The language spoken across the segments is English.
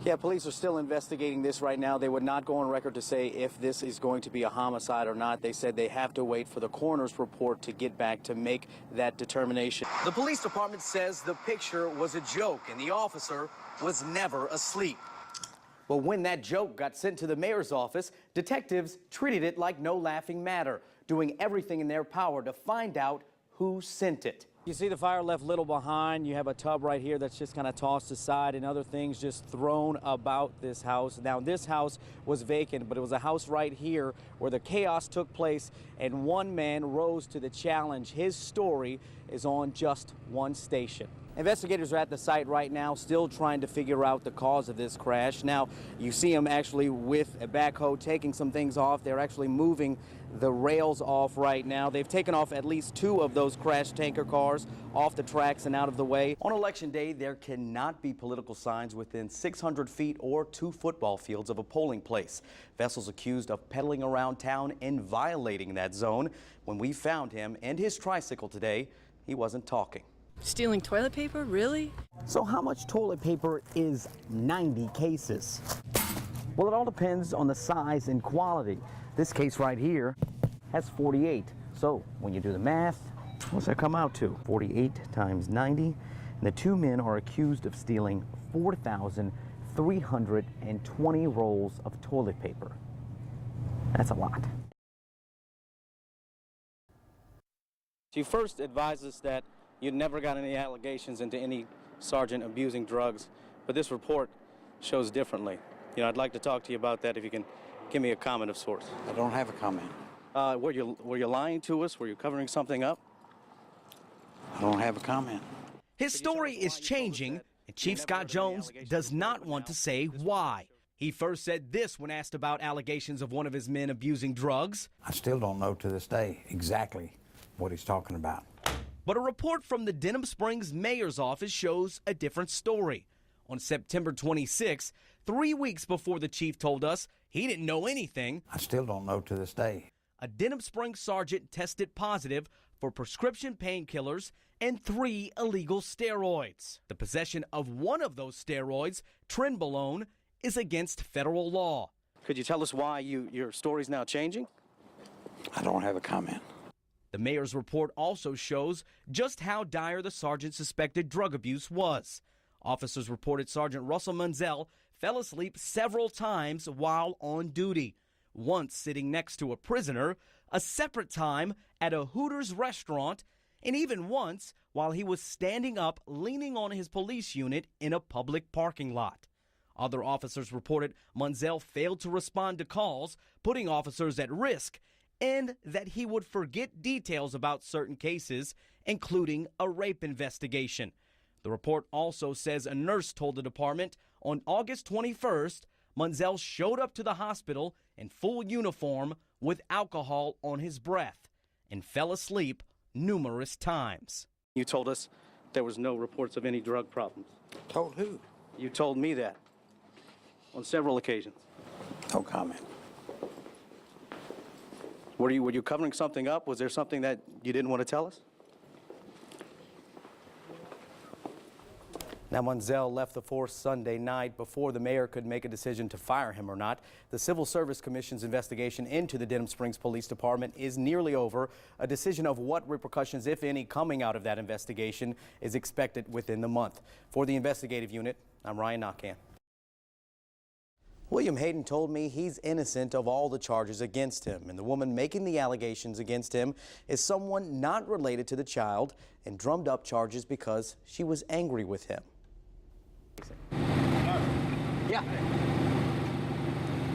Yeah, police are still investigating this right now. They would not go on record to say if this is going to be a homicide or not. They said they have to wait for the coroner's report to get back to make that determination. The police department says the picture was a joke and the officer was never asleep. But when that joke got sent to the mayor's office, detectives treated it like no laughing matter, doing everything in their power to find out who sent it. You see the fire left little behind. You have a tub right here that's just kind of tossed aside and other things just thrown about this house. Now, this house was vacant, but it was a house right here where the chaos took place, and one man rose to the challenge. His story is on just one station. Investigators are at the site right now, still trying to figure out the cause of this crash. Now, you see them actually with a backhoe taking some things off. They're actually moving the rails off right now. They've taken off at least 2 of those crashed tanker cars off the tracks and out of the way. On Election Day, there cannot be political signs within 600 feet or 2 football fields of a polling place. Vessel's accused of peddling around town and violating that zone. When we found him and his tricycle today, he wasn't talking. Stealing toilet paper? Really? So how much toilet paper is 90 cases? Well, it all depends on the size and quality. This case right here has 48. So when you do the math, what's that come out to? 48 times 90. And the 2 men are accused of stealing 4,320 rolls of toilet paper. That's a lot. She first advised us that you never got any allegations into any sergeant abusing drugs, but this report shows differently. You know, I'd like to talk to you about that if you can give me a comment of sorts. I don't have a comment. Were you lying to us? Were you covering something up? I don't have a comment. His story is changing, and Chief Scott Jones does not want to say why. He first said this when asked about allegations of one of his men abusing drugs. I still don't know to this day exactly what he's talking about. But a report from the Denham Springs mayor's office shows a different story. On September 26, 3 weeks before the chief told us he didn't know anything, I still don't know to this day. a Denham Springs sergeant tested positive for prescription painkillers and 3 illegal steroids. The possession of one of those steroids, trenbolone, is against federal law. Could you tell us why your story's now changing? I don't have a comment. The mayor's report also shows just how dire the sergeant's suspected drug abuse was. Officers reported Sergeant Russell Munzel fell asleep several times while on duty, once sitting next to a prisoner, a separate time at a Hooters restaurant, and even once while he was standing up leaning on his police unit in a public parking lot. Other officers reported Munzel failed to respond to calls, putting officers at risk, and that he would forget details about certain cases, including a rape investigation. The report also says a nurse told the department on August 21st, Munzel showed up to the hospital in full uniform with alcohol on his breath and fell asleep numerous times. You told us there was no reports of any drug problems. Told who? You told me that on several occasions. No comment. Were you covering something up? Was there something that you didn't want to tell us? Now, Munzel left the force Sunday night before the mayor could make a decision to fire him or not. The Civil Service Commission's investigation into the Denham Springs Police Department is nearly over. A decision of what repercussions, if any, coming out of that investigation is expected within the month. For the investigative unit, I'm Ryan Naquin. William Hayden told me he's innocent of all the charges against him, and the woman making the allegations against him is someone not related to the child and drummed up charges because she was angry with him. Yeah.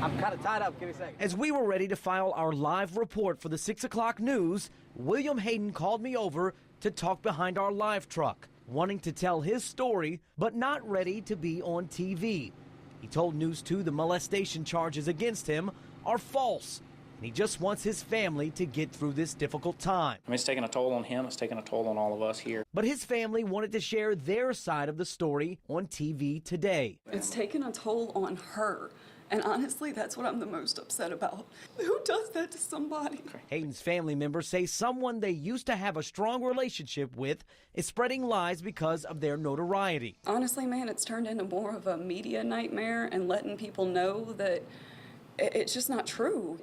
I'm kind of tied up. Give me a second. As we were ready to file our live report for the 6 o'clock news, William Hayden called me over to talk behind our live truck, wanting to tell his story, but not ready to be on TV. He told News 2 the molestation charges against him are false, and he just wants his family to get through this difficult time. I mean, it's taking a toll on him. It's taking a toll on all of us here. But his family wanted to share their side of the story on TV today. It's taken a toll on her. And honestly, that's what I'm the most upset about. Who does that to somebody? Hayden's family members say someone they used to have a strong relationship with is spreading lies because of their notoriety. Honestly, man, it's turned into more of a media nightmare and letting people know that it's just not true.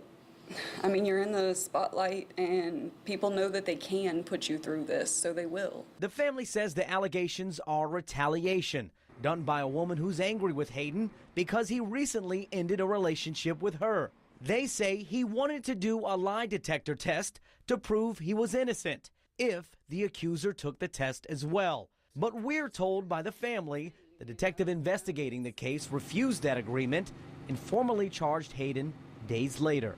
I mean, you're in the spotlight and people know that they can put you through this, so they will. The family says the allegations are retaliation done by a woman who's angry with Hayden because he recently ended a relationship with her. They say he wanted to do a lie detector test to prove he was innocent if the accuser took the test as well. But we're told by the family the detective investigating the case refused that agreement and formally charged Hayden days later.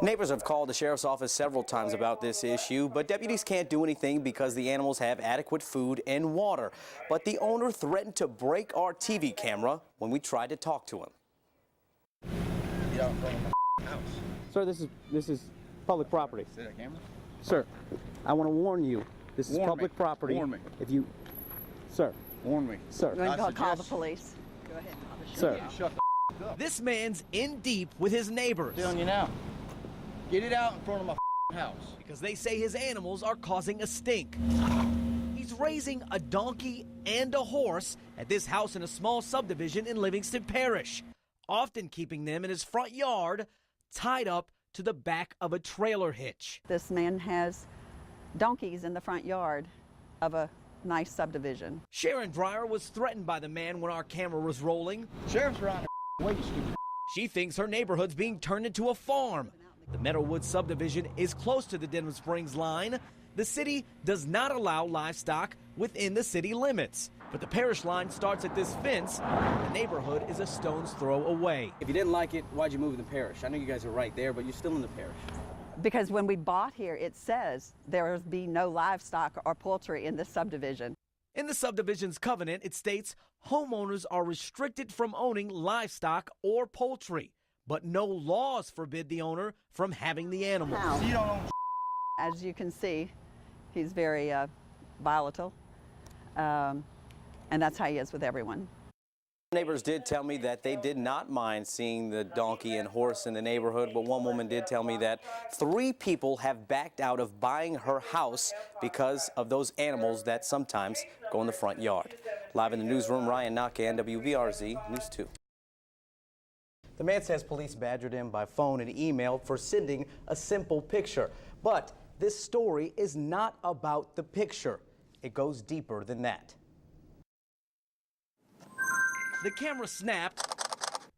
Neighbors have called the sheriff's office several times about this issue, but deputies can't do anything because the animals have adequate food and water. But the owner threatened to break our TV camera when we tried to talk to him. Get out in front of my house. Sir, this is public property. Is that a camera? Sir, I want to warn you. This is public property. Warn me. If you, sir, Warn me. sir, You're going to call the police. Go ahead. sir. Shut the up. This man's in deep with his neighbors Telling you now. Get it out in front of my house. because they say his animals are causing a stink. He's raising a donkey and a horse at this house in a small subdivision in Livingston Parish, often keeping them in his front yard, tied up to the back of a trailer hitch. This man has donkeys in the front yard of a nice subdivision. Sharon Dreyer was threatened by the man when our camera was rolling. Sheriff's around there. Wait, you stupid. She thinks her neighborhood's being turned into a farm. The Meadowwood subdivision is close to the Denham Springs line. The city does not allow livestock within the city limits. But the parish line starts at this fence. The neighborhood is a stone's throw away. If you didn't like it, why'd you move in the parish? I know you guys are right there, but you're still in the parish. Because when we bought here, it says there will be no livestock or poultry in this subdivision. In the subdivision's covenant, it states homeowners are restricted from owning livestock or poultry, but no laws forbid the owner from having the animals. You don't own. As you can see, he's very volatile, and that's how he is with everyone. Neighbors did tell me that they did not mind seeing the donkey and horse in the neighborhood, but one woman did tell me that 3 people have backed out of buying her house because of those animals that sometimes go in the front yard. Live in the newsroom, Ryan Naquin, WVRZ News 2. The man says police badgered him by phone and email for sending a simple picture. But this story is not about the picture. It goes deeper than that. The camera snapped.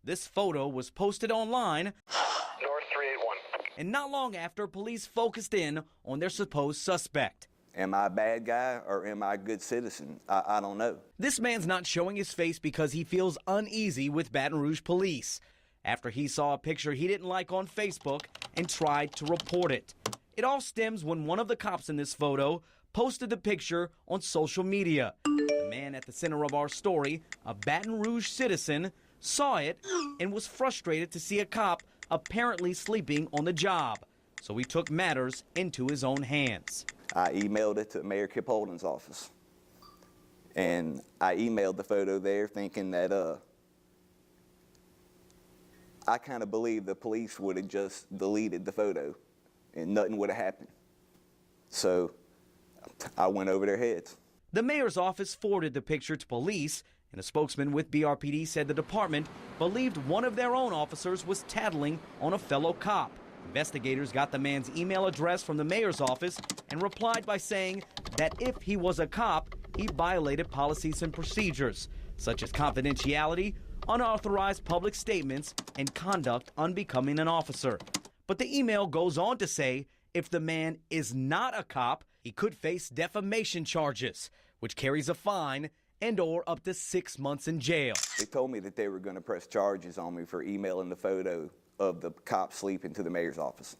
This photo was posted online. North 381. And not long after, police focused in on their supposed suspect. Am I a bad guy or am I a good citizen? I don't know. This man's not showing his face because he feels uneasy with Baton Rouge police after he saw a picture he didn't like on Facebook and tried to report it. It all stems when one of the cops in this photo posted the picture on social media. The man at the center of our story, a Baton Rouge citizen, saw it and was frustrated to see a cop apparently sleeping on the job. So he took matters into his own hands. I emailed it to Mayor Kip Holden's office. And I emailed the photo there thinking that I kind of believed the police would have just deleted the photo and nothing would have happened. So I went over their heads. The mayor's office forwarded the picture to police, and a spokesman with BRPD said the department believed one of their own officers was tattling on a fellow cop. Investigators got the man's email address from the mayor's office and replied by saying that if he was a cop, he violated policies and procedures, such as confidentiality, unauthorized public statements, and conduct unbecoming an officer. But the email goes on to say if the man is not a cop, he could face defamation charges, which carries a fine and/or up to 6 months in jail. They told me that they were going to press charges on me for emailing the photo of the cop sleeping to the mayor's office.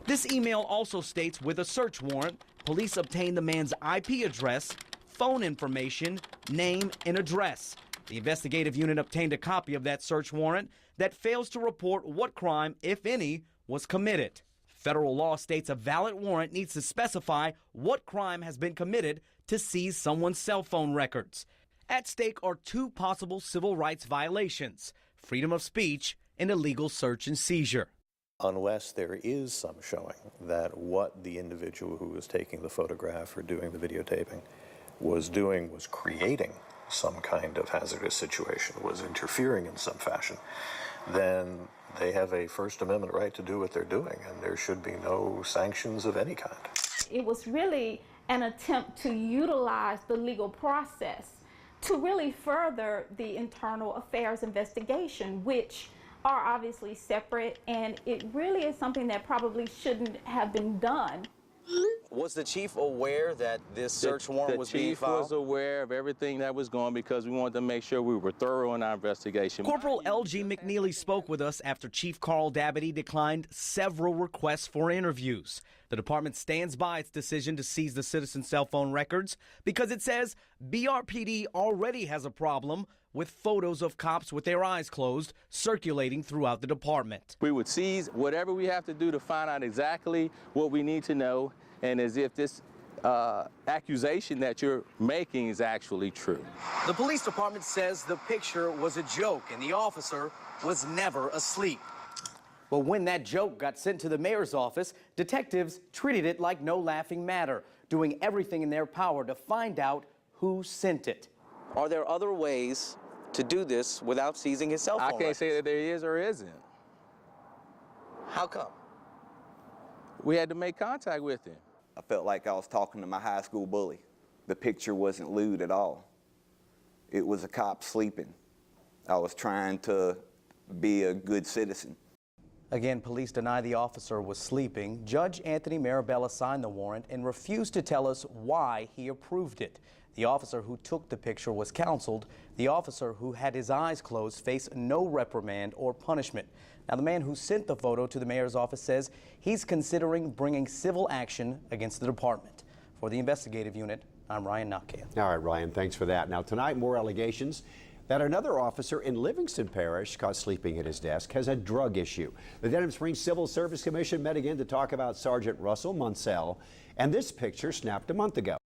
This email also states with a search warrant, police obtained the man's IP address, phone information, name, and address. The investigative unit obtained a copy of that search warrant that fails to report what crime, if any, was committed. Federal law states a valid warrant needs to specify what crime has been committed to seize someone's cell phone records. At stake are 2 possible civil rights violations. freedom of speech, and illegal search and seizure. Unless there is some showing that what the individual who was taking the photograph or doing the videotaping was doing was creating some kind of hazardous situation, was interfering in some fashion, then they have a First Amendment right to do what they're doing, and there should be no sanctions of any kind. It was really an attempt to utilize the legal process to really further the internal affairs investigation, which are obviously separate, and it really is something that probably shouldn't have been done. Was the chief aware that this search warrant was being filed? The chief was aware of everything that was going because we wanted to make sure we were thorough in our investigation. Corporal L.G. McNeely spoke with us after Chief Carl Dabadie declined several requests for interviews. The department stands by its decision to seize the citizen's cell phone records because it says BRPD already has a problem with photos of cops with their eyes closed circulating throughout the department. We would seize whatever we have to do to find out exactly what we need to know, and as if this accusation that you're making is actually true. The police department says the picture was a joke and the officer was never asleep. But when that joke got sent to the mayor's office, detectives treated it like no laughing matter, doing everything in their power to find out who sent it. Are there other ways to do this without seizing his cell phone? I can't say that there is or isn't. How come? We had to make contact with him. I felt like I was talking to my high school bully. The picture wasn't lewd at all. It was a cop sleeping. I was trying to be a good citizen. Again, police deny the officer was sleeping. Judge Anthony Marabella signed the warrant and refused to tell us why he approved it. The officer who took the picture was counseled. The officer who had his eyes closed faced no reprimand or punishment. Now, the man who sent the photo to the mayor's office says he's considering bringing civil action against the department. For the investigative unit, I'm Ryan Naquin. All right, Ryan, thanks for that. Now, tonight, more allegations that another officer in Livingston Parish, caught sleeping at his desk, has a drug issue. The Denham Springs Civil Service Commission met again to talk about Sergeant Russell Munsell, and this picture snapped a month ago.